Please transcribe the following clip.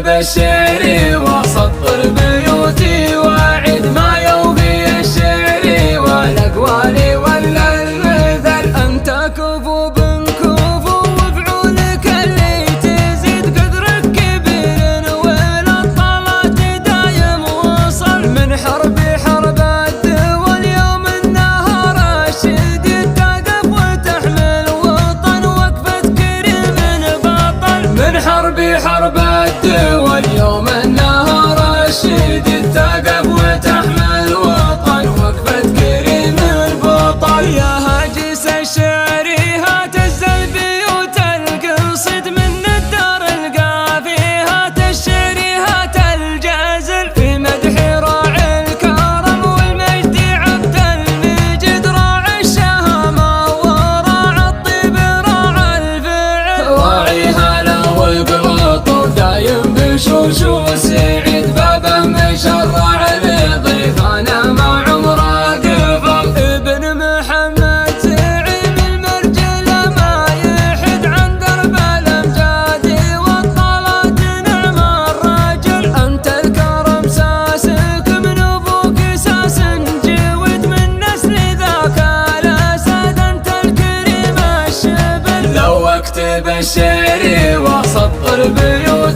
بشري واسطر بيوتي واعد ما يوفي الشعري والاقوال ولا المثل. انت كفو بن كفو وفعولك اللي تزيد قدرك كبير والطلات دايم وصل من حرب الدول يوم النهار الشديد تقف وتحمل وطن وقفة كريم بطل. من حرب الدول يوم النهار الشديد تقف وتحمل وطن وقفة كريم البطل. يا هاجس الشعري هتز البيوت القصد من الدار القافية الشعري هات الجازل في مدح راعي الكرم والمجد عبد المجيد راعي الشهامة وراعي الطيب راعي الفعل. راعي هلا والقلط ودايم بشوش وسعيد بابه مشرع لضيفانا ما عمره قفل. ابن محمد زعيم المرجله ما يحد عن درب الامجاد والطلات نعم الرجل. انت الكرم ساسك من ابوك ساس جود من نسل ذاك الاسد. انت الكريم الشبل لو اكتب الشعري واسطر بيوت